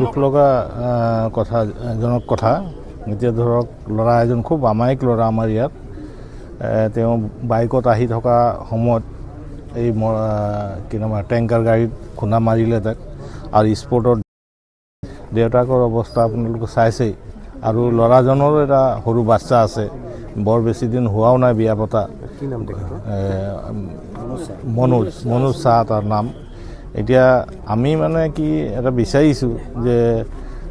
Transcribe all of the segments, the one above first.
দুখ লগা কথাজনক কথা এতিয়া ধৰক ল'ৰা এজন খুব আমায়িক ল'ৰা আমাৰ ইয়াত তেওঁ বাইকত আহি থকা সময়ত এই কি নাম টেংকাৰ গাড়ীত খুন্দা মাৰিলে তাক আৰু স্পৰ্টত দেউতাকৰ অৱস্থা আপোনালোকে চাইছেই আৰু ল'ৰাজনৰ এটা সৰু বাচ্চা আছে বৰ বেছি দিন হোৱাও নাই বিয়া পতা মনোজ চাহ তাৰ নাম এতিয়া আমি মানে কি এটা বিচাৰিছোঁ যে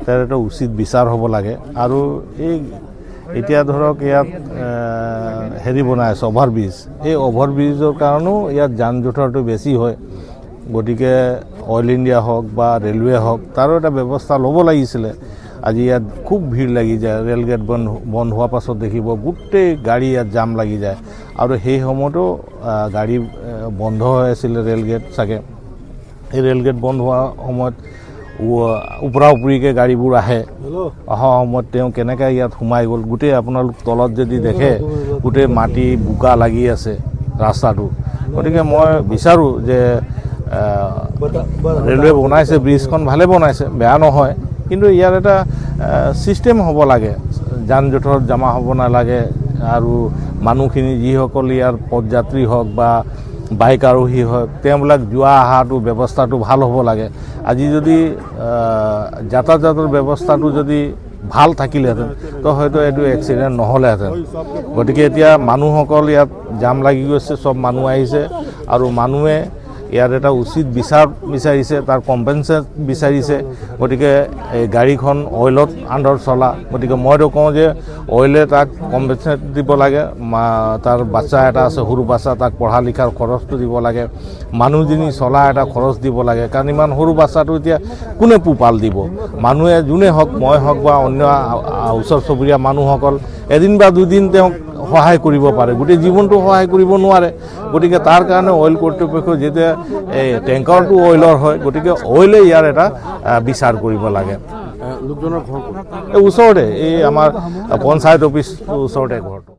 তাৰ এটা উচিত বিচাৰ হ'ব লাগে আৰু এই এতিয়া ধৰক ইয়াত হেৰি বনাই আছে অভাৰব্ৰিজ এই অভাৰব্ৰিজৰ কাৰণেও ইয়াত যান জঁটৰটো বেছি হয় গতিকে অইল ইণ্ডিয়া হওক বা ৰেলৱে হওক তাৰো এটা ব্যৱস্থা ল'ব লাগিছিলে আজি ইয়াত খুব ভিৰ লাগি যায় ৰেল গেট বন্ধ হোৱাৰ পাছত দেখিব গোটেই গাড়ী ইয়াত জাম লাগি যায় আৰু সেই সময়তো গাড়ী বন্ধ হৈ আছিলে ৰেল গেট চাগে এই ৰেল গেট বন্ধ হোৱাৰ সময়ত উপৰা উপৰিকৈ গাড়ীবোৰ আহে অহা সময়ত তেওঁ কেনেকৈ ইয়াত সোমাই গ'ল গোটেই আপোনালোক তলত যদি দেখে গোটেই মাটি বোকা লাগি আছে ৰাস্তাটো গতিকে মই বিচাৰোঁ যে ৰেলৱে বনাইছে ব্ৰিজখন ভালে বনাইছে বেয়া নহয় কিন্তু ইয়াৰ এটা ছিষ্টেম হ'ব লাগে যান জঁটত জমা হ'ব নালাগে আৰু মানুহখিনি যিসকল ইয়াৰ পদযাত্ৰী হওক বা বাইক আৰোহী হওক তেওঁবিলাক যোৱা অহাটো ব্যৱস্থাটো ভাল হ'ব লাগে আজি যদি যাতায়াতৰ ব্যৱস্থাটো যদি ভাল থাকিলেহেঁতেন তো হয়তো এইটো এক্সিডেণ্ট নহ'লেহেঁতেন গতিকে এতিয়া মানুহসকল ইয়াত জাম লাগি গৈছে চব মানুহ আহিছে আৰু মানুহে ইয়াত এটা উচিত বিচাৰ বিচাৰিছে তাৰ কম্পেনচেট বিচাৰিছে গতিকে এই গাড়ীখন অইলত আণ্ডাৰ চলা গতিকে মইতো কওঁ যে অইলে তাক কম্পেনচেট দিব লাগে তাৰ বাচ্চা এটা আছে সৰু বাচ্চা তাক পঢ়া লিখাৰ খৰচটো দিব লাগে মানুহজনী চলা এটা খৰচ দিব লাগে কাৰণ ইমান সৰু বাচ্চাটো এতিয়া কোনে পোহপাল দিব মানুহে যোনে হওক মই হওক বা অন্য ওচৰ চুবুৰীয়া মানুহসকল এদিন বা দুদিন তেওঁক সহায় কৰিব পাৰে গোটেই জীৱনটো সহায় কৰিব নোৱাৰে গতিকে তাৰ কাৰণে অইল কৰ্তৃপক্ষ যেতিয়া এই টেংকাৰটো অইলৰ হয় গতিকে অইলে ইয়াৰ এটা বিচাৰ কৰিব লাগে লোকজনৰ ঘৰ এই ওচৰতে এই আমাৰ পঞ্চায়ত অফিচটোৰ ওচৰতে ঘৰটো